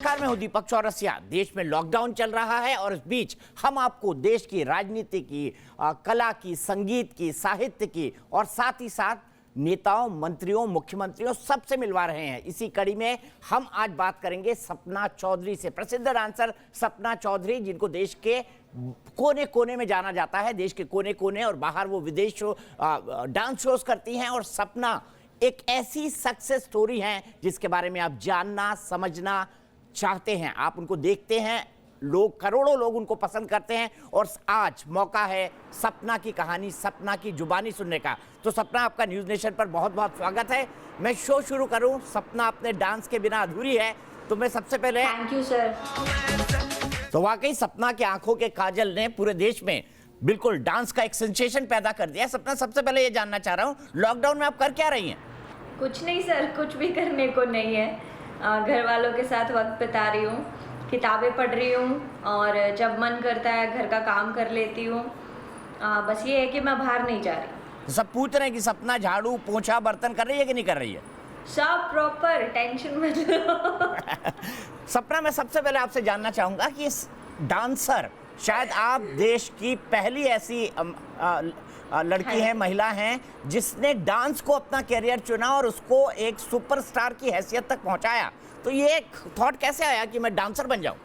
नमस्कार, मैं हूं दीपक चौरसिया। देश में लॉकडाउन चल रहा है और इस बीच हम आपको देश की राजनीति की, कला की, संगीत की, साहित्य की और साथ ही साथ नेताओं, मंत्रियों, मुख्यमंत्रियों सबसे मिलवा रहे हैं। इसी कड़ी में हम आज बात करेंगे सपना चौधरी से। प्रसिद्ध डांसर सपना चौधरी, जिनको देश के कोने कोने में जाना जाता है, देश के कोने कोने और बाहर वो विदेश डांस शोज करती हैं। और सपना एक ऐसी सक्सेस स्टोरी है जिसके बारे में आप जानना, समझना चाहते हैं। आप उनको देखते हैं, लोग, करोड़ों लोग उनको पसंद करते हैं और आज मौका है सपना की कहानी, सपना की जुबानी सुनने का। तो सपना, आपका न्यूज़ नेशन पर बहुत बहुत स्वागत है। मैं शो शुरू करूं, सपना अपने डांस के बिना अधूरी है, तो मैं सबसे पहले थैंक यू सर। तो वाकई सपना के आंखों के काजल ने पूरे देश में बिल्कुल डांस का एक सेंसेशन पैदा कर दिया। सपना, सबसे पहले ये जानना चाह रहा हूँ, लॉकडाउन में आप कर क्या रही हैं? कुछ नहीं सर, कुछ भी करने को नहीं है। घर वालों के साथ वक्त बिता रही हूँ, किताबें पढ़ रही हूँ और जब मन करता है घर का काम कर लेती हूँ। बस ये है कि मैं बाहर नहीं जा रही। तो सब पूछ रहे हैं कि सपना झाड़ू, पोंछा, बर्तन कर रही है कि नहीं कर रही है? सब प्रॉपर, टेंशन मत लो। सपना, मैं सबसे पहले आपसे जानना चाहूंगा कि इस डांसर, शायद आप देश की पहली ऐसी लड़की हैं, महिला हैं, जिसने डांस को अपना करियर चुना और उसको एक सुपरस्टार की हैसियत तक पहुंचाया। तो ये थॉट कैसे आया कि मैं डांसर बन जाऊं?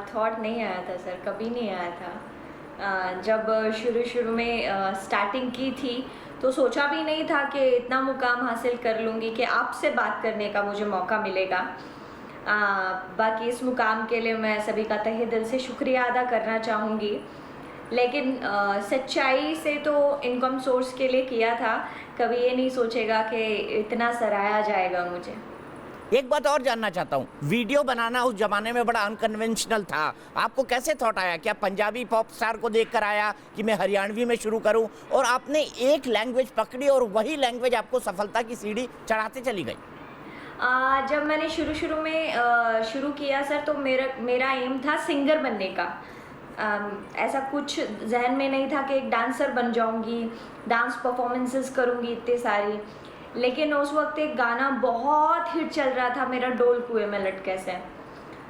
थॉट नहीं आया था सर, कभी नहीं आया था। जब शुरू में स्टार्टिंग की थी तो सोचा भी नहीं था कि इतना मुकाम हासिल कर लूँगी कि आपसे बात करने का मुझे मौका मिलेगा। बाकी इस मुकाम के लिए मैं सभी का तहे दिल से शुक्रिया अदा करना चाहूँगी। लेकिन सच्चाई से तो इनकम सोर्स के लिए किया था, कभी ये नहीं सोचेगा कि इतना सराहा जाएगा मुझे। एक बात और जानना चाहता हूँ, वीडियो बनाना उस जमाने में बड़ा अनकन्वेंशनल था। आपको कैसे थॉट आया? क्या पंजाबी पॉप स्टार को देखकर आया कि मैं हरियाणवी में शुरू करूँ, और आपने एक लैंग्वेज पकड़ी और वही लैंग्वेज आपको सफलता की सीढ़ी चढ़ाते चली गई? जब मैंने शुरू में शुरू किया सर, तो मेरा एम था सिंगर बनने का। ऐसा कुछ जहन में नहीं था कि एक डांसर बन जाऊंगी, डांस परफॉर्मेंसेस करूंगी इतनी सारी। लेकिन उस वक्त एक गाना बहुत हिट चल रहा था मेरा, डोल कुएं में लटके से,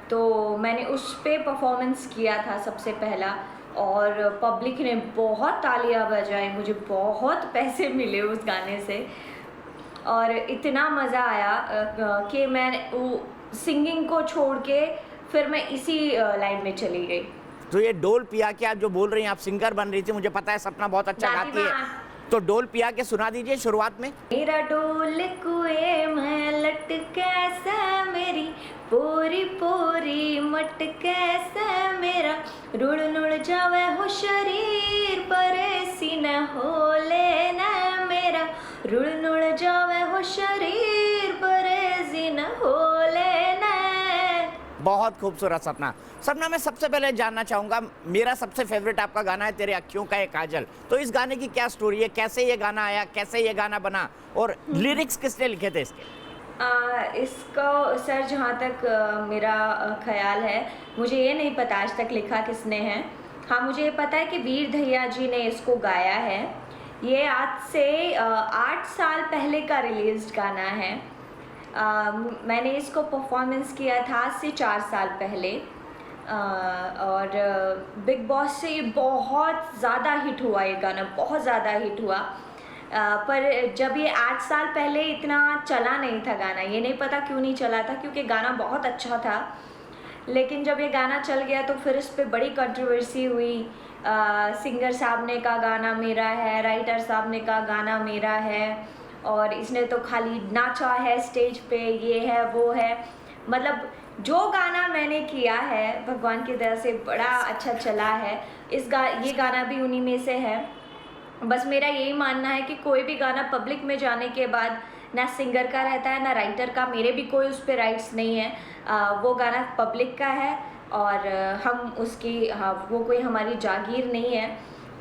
तो मैंने उस पे परफॉर्मेंस किया था सबसे पहला और पब्लिक ने बहुत तालियां बजाई, मुझे बहुत पैसे मिले उस गाने से और इतना मज़ा आया कि मैं सिंगिंग को छोड़ के फिर मैं इसी लाइन में चली गई। तो ये डोल पिया के आप जो बोल रही हैं, आप सिंगर बन रही थी, मुझे पता है सपना बहुत अच्छा गाती है, तो डोल पिया के सुना दीजिए शुरुआत में। मेरा डोल कुएं में लटके से मेरी पोरी पोरी मटके से मेरा रुड़ नुड़ जावे हो शरीर परेसी न हो लेना मेरा रुड़ नुड़ जावे हो शरीर परेसी न हो लेना। बहुत खूबसूरत सपना। सपना, मैं सबसे पहले जानना चाहूँगा, मेरा सबसे फेवरेट आपका गाना है तेरे अखियों का एक काजल। तो इस गाने की क्या स्टोरी है? कैसे ये गाना आया, कैसे ये गाना बना और लिरिक्स किसने लिखे थे इसके? इसको सर, जहाँ तक मेरा ख्याल है, मुझे ये नहीं पता आज तक लिखा किसने है। हाँ, मुझे ये पता है कि वीर धैया जी ने इसको गाया है। ये आज से 8 साल पहले का रिलीज्ड गाना है। मैंने इसको परफॉर्मेंस किया था आज से 4 साल पहले और बिग बॉस से ये बहुत ज़्यादा हिट हुआ, ये गाना बहुत ज़्यादा हिट हुआ। पर जब ये 8 साल पहले इतना चला नहीं था गाना, ये नहीं पता क्यों नहीं चला था, क्योंकि गाना बहुत अच्छा था। लेकिन जब ये गाना चल गया तो फिर इस पर बड़ी कंट्रोवर्सी हुई। सिंगर साहब ने कहा गाना मेरा है, राइटर साहब ने कहा गाना मेरा है, और इसने तो खाली नाचा है स्टेज पे, ये है वो है। मतलब जो गाना मैंने किया है भगवान की दया से बड़ा अच्छा चला है। ये गाना भी उन्हीं में से है। बस मेरा यही मानना है कि कोई भी गाना पब्लिक में जाने के बाद ना सिंगर का रहता है ना राइटर का, मेरे भी कोई उस पर राइट्स नहीं है। वो गाना पब्लिक का है और हम उसकी, हाँ, वो कोई हमारी जागीर नहीं है।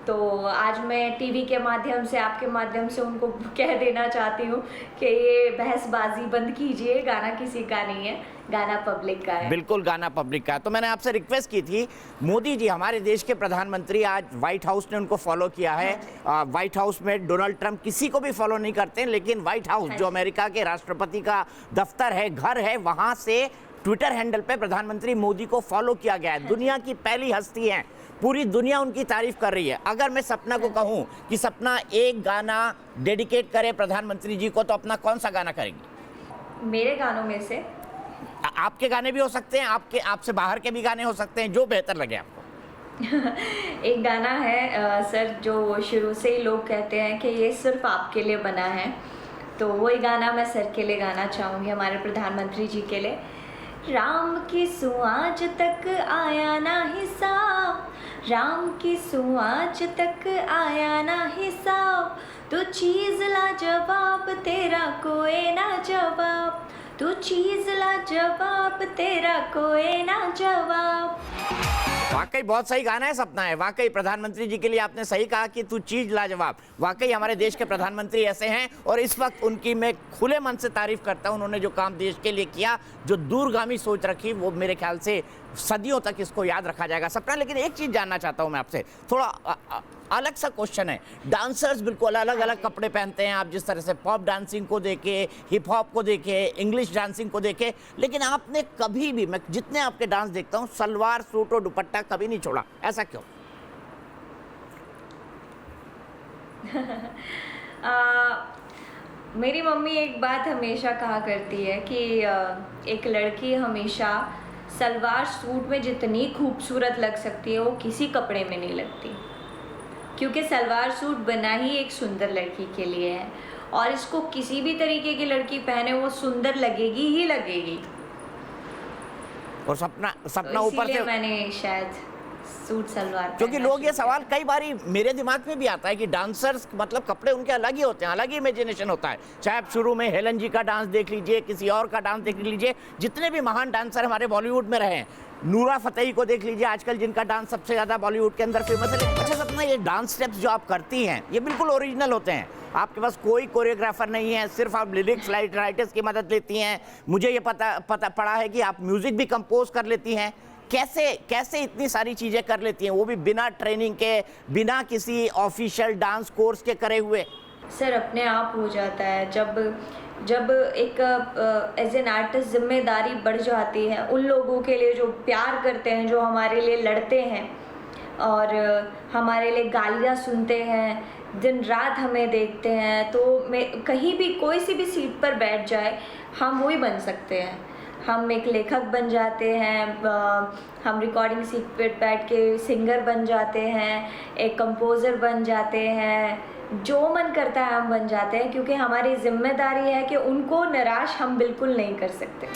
तो आज मैं टीवी के माध्यम से, आपके माध्यम से उनको कह देना चाहती हूँ कि ये बहसबाजी बंद कीजिए, गाना किसी का नहीं है, गाना पब्लिक का है। बिल्कुल गाना पब्लिक का है। तो मैंने आपसे रिक्वेस्ट की थी, मोदी जी हमारे देश के प्रधानमंत्री, आज व्हाइट हाउस ने उनको फॉलो किया है। व्हाइट हाउस में डोनाल्ड ट्रंप किसी को भी फॉलो नहीं करते हैं, लेकिन व्हाइट हाउस जो अमेरिका के राष्ट्रपति का दफ्तर है, घर है, वहां से ट्विटर हैंडल पे प्रधानमंत्री मोदी को फॉलो किया गया है। दुनिया की पहली हस्ती हैं, पूरी दुनिया उनकी तारीफ कर रही है। अगर मैं सपना को कहूं कि सपना एक गाना डेडिकेट करे प्रधानमंत्री जी को, तो अपना कौन सा गाना करेंगी? मेरे गानों में से आपके गाने भी हो सकते हैं, आपसे बाहर के भी गाने हो सकते हैं, जो बेहतर लगे आपको। एक गाना है सर, जो शुरू से ही लोग कहते हैं कि ये सिर्फ आपके लिए बना है, तो वही गाना मैं सर के लिए गाना चाहूँगी, हमारे प्रधानमंत्री जी के लिए। राम की सुआज तक आया ना हिसाब, राम की सुआज तक आया ना हिसाब, तो चीज़ लाजवाब तेरा कोई ना जवाब, तू चीज़ लाजवाब तेरा कोई ना जवाब। वाकई बहुत सही गाना है सपना है। वाकई प्रधानमंत्री जी के लिए आपने सही कहा कि तू चीज लाजवाब। वाकई हमारे देश के प्रधानमंत्री ऐसे हैं, और इस वक्त उनकी मैं खुले मन से तारीफ करता हूं। उन्होंने जो काम देश के लिए किया, जो दूरगामी सोच रखी, वो मेरे ख्याल से सदियों तक इसको याद रखा जाएगा। सपना, लेकिन एक चीज जानना चाहता हूं मैं आपसे, थोड़ा अलग सा क्वेश्चन है। डांसर्स बिल्कुल अलग अलग कपड़े पहनते हैं, आप जिस तरह से पॉप डांसिंग को देखे, हिप हॉप को देखे, इंग्लिश डांसिंग को देखे, लेकिन आपने कभी भी, मैं जितने आपके डांस देखता हूं, सलवार सूट और दुपट्टा कभी नहीं छोड़ा, ऐसा क्यों? मेरी मम्मी एक बात हमेशा कहा करती है कि एक लड़की हमेशा सलवार सूट में जितनी खूबसूरत लग सकती है, वो किसी कपड़े में नहीं लगती, क्योंकि सलवार सूट बना ही एक सुंदर लड़की के लिए है, और इसको किसी भी तरीके की लड़की पहने वो सुंदर लगेगी ही लगेगी। और सपना तो ऊपर से, मैंने शायद सूट सलवार, क्योंकि लोग ये सवाल कई बारी मेरे दिमाग में भी आता है कि डांसर्स मतलब कपड़े उनके अलग ही होते हैं, अलग ही इमेजिनेशन होता है। चाहे आप शुरू में हेलन जी का डांस देख लीजिए, किसी और का डांस देख लीजिए, जितने भी महान डांसर हमारे बॉलीवुड में रहे हैं, नूरा फतेही को देख लीजिए, आजकल जिनका डांस सबसे ज़्यादा बॉलीवुड के अंदर फेमस है। लेकिन अच्छा सपना, ये डांस स्टेप्स जो आप करती हैं, ये बिल्कुल ओरिजिनल होते हैं, आपके पास कोई कोरियोग्राफर नहीं है, सिर्फ आप लिरिक्स राइटर्स की मदद लेती हैं। मुझे ये पता पड़ा है कि आप म्यूज़िक भी कंपोज कर लेती हैं। कैसे इतनी सारी चीज़ें कर लेती हैं, वो भी बिना ट्रेनिंग के, बिना किसी ऑफिशियल डांस कोर्स के करे हुए? सर अपने आप हो जाता है। जब एक एज एन आर्टिस्ट जिम्मेदारी बढ़ जाती है, उन लोगों के लिए जो प्यार करते हैं, जो हमारे लिए लड़ते हैं और हमारे लिए गालियाँ सुनते हैं, दिन रात हमें देखते हैं, तो मैं कहीं भी कोई सी भी सीट पर बैठ जाए, हम वही बन सकते हैं। हम एक लेखक बन जाते हैं, हम रिकॉर्डिंग सीट पर बैठ के सिंगर बन जाते हैं, एक कंपोज़र बन जाते हैं, जो मन करता है हम बन जाते हैं, क्योंकि हमारी जिम्मेदारी है कि उनको निराश हम बिल्कुल नहीं कर सकते।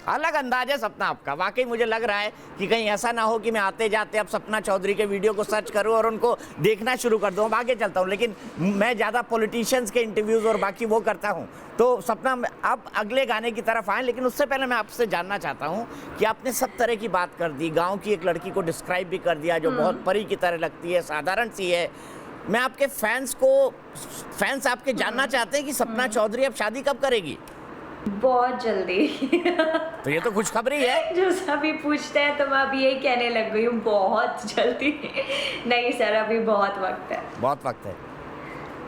अलग अंदाज है सपना आपका। वाकई मुझे लग रहा है कि कहीं ऐसा ना हो कि मैं आते जाते अब सपना चौधरी के वीडियो को सर्च करूं और उनको देखना शुरू कर दूं, आगे चलता हूं। लेकिन मैं ज़्यादा पॉलिटिशियंस के इंटरव्यूज़ और बाकी वो करता हूं। तो सपना, आप अगले गाने की तरफ आएँ, लेकिन उससे पहले मैं आपसे जानना चाहता हूँ कि आपने सब तरह की बात कर दी, गाँव की एक लड़की को डिस्क्राइब भी कर दिया जो बहुत परी की तरह लगती है, साधारण सी है। मैं आपके फैंस आपके जानना चाहते हैं कि सपना चौधरी अब शादी कब करेगी? बहुत जल्दी। तो ये तो खुशखबरी है। जो सभी पूछते हैं तो मैं अभी यही कहने लग गई हूँ, बहुत जल्दी। नहीं सर, अभी बहुत वक्त है। बहुत वक्त है।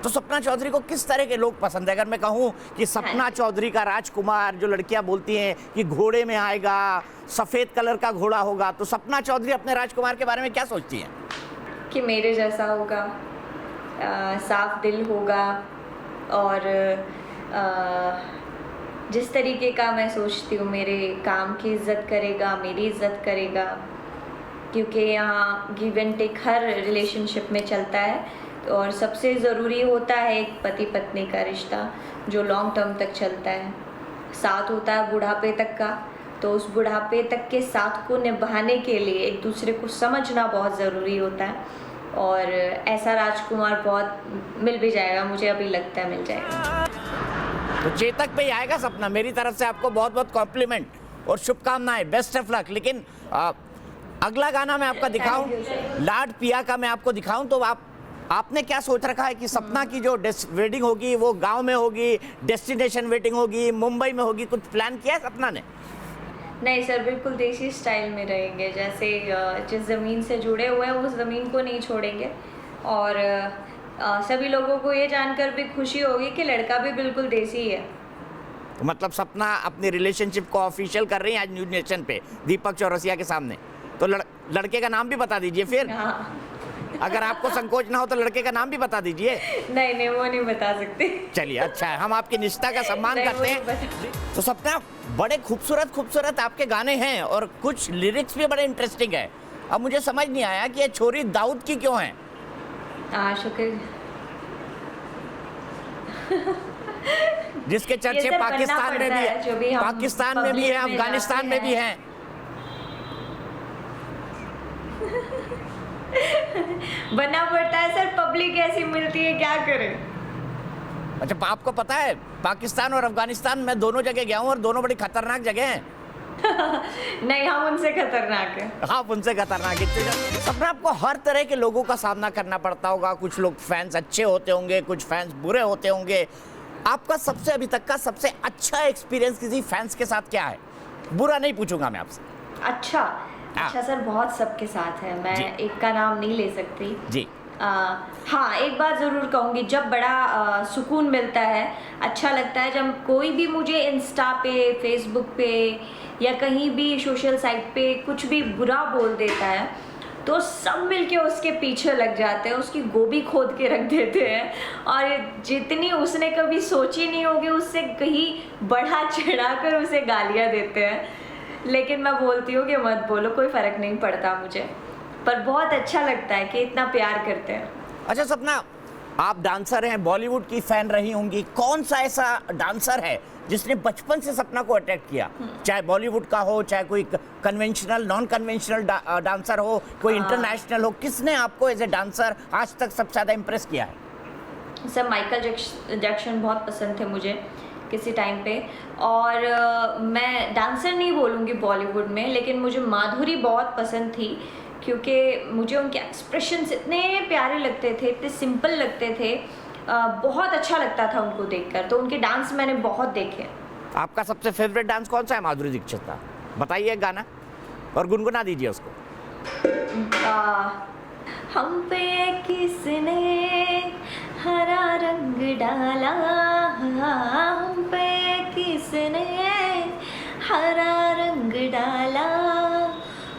तो सपना चौधरी को किस तरह के लोग पसंद है? अगर मैं कहूँ कि सपना चौधरी का राजकुमार, जो लड़कियां बोलती हैं कि घोड़े में आएगा, सफ़ेद कलर का घोड़ा होगा, तो सपना चौधरी अपने राजकुमार के बारे में क्या सोचती हैं? कि मेरे जैसा होगा, साफ दिल होगा, और जिस तरीके का मैं सोचती हूँ, मेरे काम की इज़्ज़त करेगा, मेरी इज़्ज़त करेगा, क्योंकि यहाँ गिव एंड टेक हर रिलेशनशिप में चलता है, और सबसे ज़रूरी होता है एक पति पत्नी का रिश्ता जो लॉन्ग टर्म तक चलता है, साथ होता है बुढ़ापे तक का। तो उस बुढ़ापे तक के साथ को निभाने के लिए एक दूसरे को समझना बहुत ज़रूरी होता है, और ऐसा राजकुमार बहुत मिल भी जाएगा, मुझे अभी लगता है मिल जाएगा। तो चेतक पे ही आएगा सपना। मेरी तरफ से आपको बहुत बहुत कॉम्प्लीमेंट और शुभकामनाएं, बेस्ट ऑफ लक। लेकिन अगला गाना मैं आपका दिखाऊं, Thank you, sir. लाड पिया का मैं आपको दिखाऊं, तो आपने क्या सोच रखा है कि सपना की जो वेडिंग होगी वो गांव में होगी, डेस्टिनेशन वेडिंग होगी, मुंबई में होगी, कुछ प्लान किया है सपना ने? नहीं सर, बिल्कुल देसी स्टाइल में रहेंगे, जैसे जिस ज़मीन से जुड़े हुए हैं उस ज़मीन को नहीं छोड़ेंगे। और सभी लोगों को ये जानकर भी खुशी होगी कि लड़का भी बिल्कुल देसी है। तो मतलब सपना अपनी रिलेशनशिप को ऑफिशियल कर रही है आज न्यूज नेशन पे दीपक चौरसिया के सामने। तो लड़के का नाम भी बता दीजिए फिर। हाँ। अगर आपको संकोच ना हो तो लड़के का नाम भी बता दीजिए। नहीं वो नहीं बता सकते। चलिए अच्छा है, हम आपकी निष्ठा का सम्मान नहीं, करते वो हैं। नहीं बता। तो सपना, बड़े खूबसूरत आपके गाने हैं और कुछ लिरिक्स भी बड़े इंटरेस्टिंग है। अब मुझे समझ नहीं आया कि ये छोरी दाऊद की क्यों है? शुक्र। जिसके चर्चे ये सर पाकिस्तान में बनना भी पड़ता है, जो भी है, हम पाकिस्तान में भी है, पब्लिक में अफगानिस्तान जाते में भी हैं। है। बनना पड़ता है सर, पब्लिक ऐसी मिलती है, क्या करें। अच्छा, आपको पता है पाकिस्तान और अफगानिस्तान में दोनों जगह गया हूँ और दोनों बड़ी खतरनाक जगह हैं। नहीं, हम उनसे खतरनाक है। हाँ, उनसे खतरनाक है। सपना, आपको हर तरह के लोगों का सामना करना पड़ता होगा। कुछ लोग फैंस अच्छे होते होंगे, कुछ फैंस बुरे होते होंगे। आपका सबसे अभी तक का सबसे अच्छा एक्सपीरियंस किसी फैंस के साथ क्या है? बुरा नहीं पूछूंगा मैं आपसे। अच्छा सर, बहुत सबके साथ है, मैं जी। एक का नाम नहीं ले सकती जी। हाँ, एक बात ज़रूर कहूँगी, जब बड़ा सुकून मिलता है, अच्छा लगता है जब कोई भी मुझे इंस्टा पे, फेसबुक पे या कहीं भी सोशल साइट पे कुछ भी बुरा बोल देता है तो सब मिलके उसके पीछे लग जाते हैं, उसकी गोभी खोद के रख देते हैं और जितनी उसने कभी सोची नहीं होगी उससे कहीं बढ़ा चढ़ा कर उसे गालियाँ देते हैं। लेकिन मैं बोलती हूँ कि मत बोलो, कोई फ़र्क नहीं पड़ता मुझे, पर बहुत अच्छा लगता है कि इतना प्यार करते हैं। अच्छा सपना, आप डांसर हैं, बॉलीवुड की फैन रही होंगी। कौन सा ऐसा डांसर है जिसने बचपन से सपना को अट्रैक्ट किया? चाहे बॉलीवुड का हो, चाहे कोई कन्वेंशनल नॉन कन्वेंशनल डांसर हो, कोई इंटरनेशनल हो, किसने आपको एज ए डांसर आज तक सबसे ज़्यादा इम्प्रेस किया है? सर, माइकल जैक्सन बहुत पसंद थे मुझे किसी टाइम पे। और मैं डांसर नहीं बोलूँगी बॉलीवुड में, लेकिन मुझे माधुरी बहुत पसंद थी क्योंकि मुझे उनके एक्सप्रेशंस इतने प्यारे लगते थे, इतने सिंपल लगते थे, बहुत अच्छा लगता था उनको देखकर। तो उनके डांस मैंने बहुत देखे। आपका सबसे फेवरेट डांस कौन सा है माधुरी दीक्षित का? बताइए एक गाना और गुनगुना दीजिए उसको। हम पे किसने हरा रंग डाला, हम पे किसने हरा रंग डाला,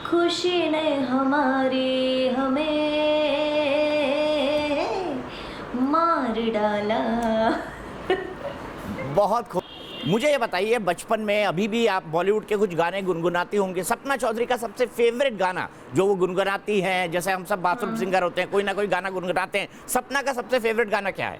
खुशी ने हमारी हमें मार डाला। बहुत खूब। मुझे ये बताइए, बचपन में अभी भी आप बॉलीवुड के कुछ गाने गुनगुनाती होंगे। सपना चौधरी का सबसे फेवरेट गाना जो वो गुनगुनाती हैं, जैसे हम सब बाथरूम सिंगर होते हैं, कोई ना कोई गाना गुनगुनाते हैं, सपना का सबसे फेवरेट गाना क्या है?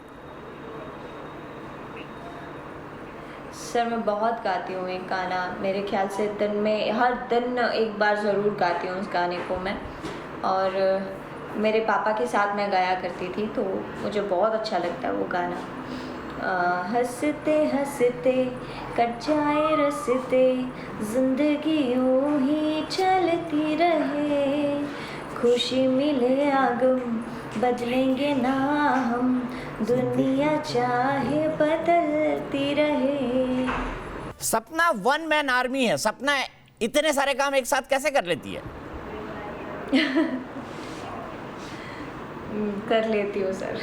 सर, मैं बहुत गाती हूँ एक गाना, मेरे ख्याल से दिन में हर दिन एक बार ज़रूर गाती हूँ उस गाने को मैं। और मेरे पापा के साथ मैं गाया करती थी, तो मुझे बहुत अच्छा लगता है वो गाना। हंसते हंसते कट जाए रस्ते, जिंदगी यूं ही चलती रहे, खुशी मिले आगम बदलेंगे ना हम, दुनिया चाहे बदलती रहे। सपना वन मैन आर्मी है। सपना इतने सारे काम एक साथ कैसे कर लेती है? कर लेती हूँ सर,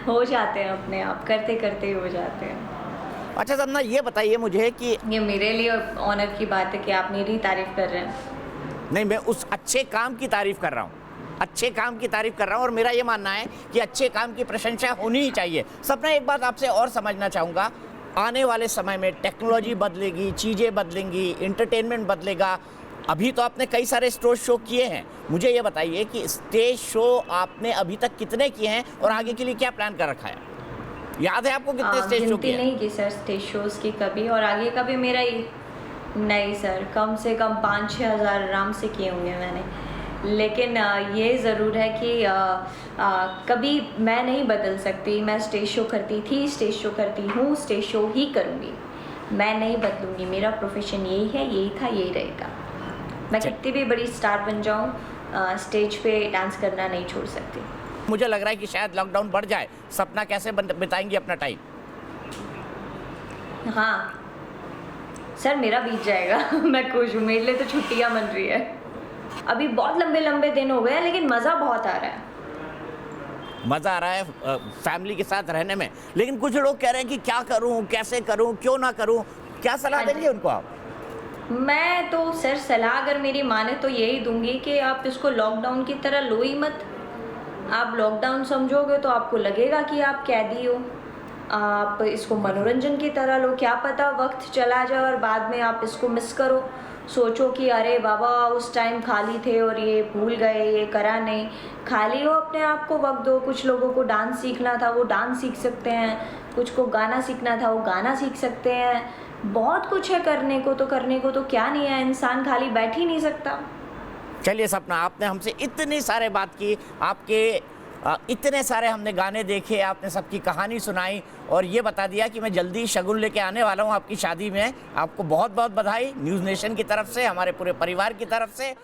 हो जाते हैं अपने आप, करते करते ही हो जाते हैं। अच्छा सपना, ये बताइए मुझे कि ये मेरे लिए ऑनर की बात है कि आप मेरी तारीफ कर रहे हैं। नहीं, मैं उस अच्छे काम की तारीफ कर रहा हूँ, अच्छे काम की तारीफ कर रहा हूँ और मेरा ये मानना है कि अच्छे काम की प्रशंसा होनी ही चाहिए। सपना, एक बात आपसे और समझना चाहूँगा, आने वाले समय में टेक्नोलॉजी बदलेगी, चीज़ें बदलेंगी, इंटरटेनमेंट बदलेगा। अभी तो आपने कई सारे स्टेज शो किए हैं, मुझे ये बताइए कि स्टेज शो आपने अभी तक कितने किए हैं और आगे के लिए क्या प्लान कर रखा है? याद है आपको कितने स्टेज शो गिनती किए? नहीं की सर स्टेज शोज़ की कभी, और आगे कभी मेरा ही नहीं सर, कम से कम 5-6 हज़ार आराम से किए होंगे मैंने। लेकिन ये ज़रूर है कि कभी मैं नहीं बदल सकती। मैं स्टेज शो करती थी, स्टेज शो करती हूँ, स्टेज शो ही करूँगी, मैं नहीं बदलूँगी। मेरा प्रोफेशन यही है, यही था, यही रहेगा। मैं कितनी भी बड़ी स्टार बन जाऊँ, स्टेज पे डांस करना नहीं छोड़ सकती। मुझे लग रहा है कि शायद लॉकडाउन बढ़ जाए, सपना कैसे बिताएंगी अपना टाइम? हाँ सर, मेरा बीत जाएगा। मैं खुश हूँ, मेरे लिए तो छुट्टियाँ बन रही है। अभी बहुत लंबे लंबे दिन हो गए हैं, लेकिन मज़ा बहुत आ रहा है। मज़ा आ रहा है फैमिली के साथ रहने में, लेकिन कुछ लोग कह रहे हैं कि क्या करूं, कैसे करूं, क्यों ना करूं, क्या सलाह देंगे उनको आप? मैं तो सर सलाह अगर मेरी माने तो यही दूंगी कि आप इसको लॉकडाउन की तरह लो ही मत। आप लॉकडाउन समझोगे तो आपको लगेगा कि आप कैदी हो। आप इसको मनोरंजन की तरह लो, क्या पता वक्त चला जाए और बाद में आप इसको मिस करो, सोचो कि अरे बाबा उस टाइम खाली थे और ये भूल गए, ये करा नहीं। खाली हो, अपने आप को वक्त दो। कुछ लोगों को डांस सीखना था वो डांस सीख सकते हैं, कुछ को गाना सीखना था वो गाना सीख सकते हैं। बहुत कुछ है करने को तो क्या नहीं है, इंसान खाली बैठ ही नहीं सकता। चलिए सपना, आपने हमसे इतनी सारे बात की, आपके इतने सारे हमने गाने देखे, आपने सबकी कहानी सुनाई और ये बता दिया कि मैं जल्दी शगुन लेके आने वाला हूँ आपकी शादी में। आपको बहुत बहुत बधाई न्यूज़ नेशन की तरफ से, हमारे पूरे परिवार की तरफ से।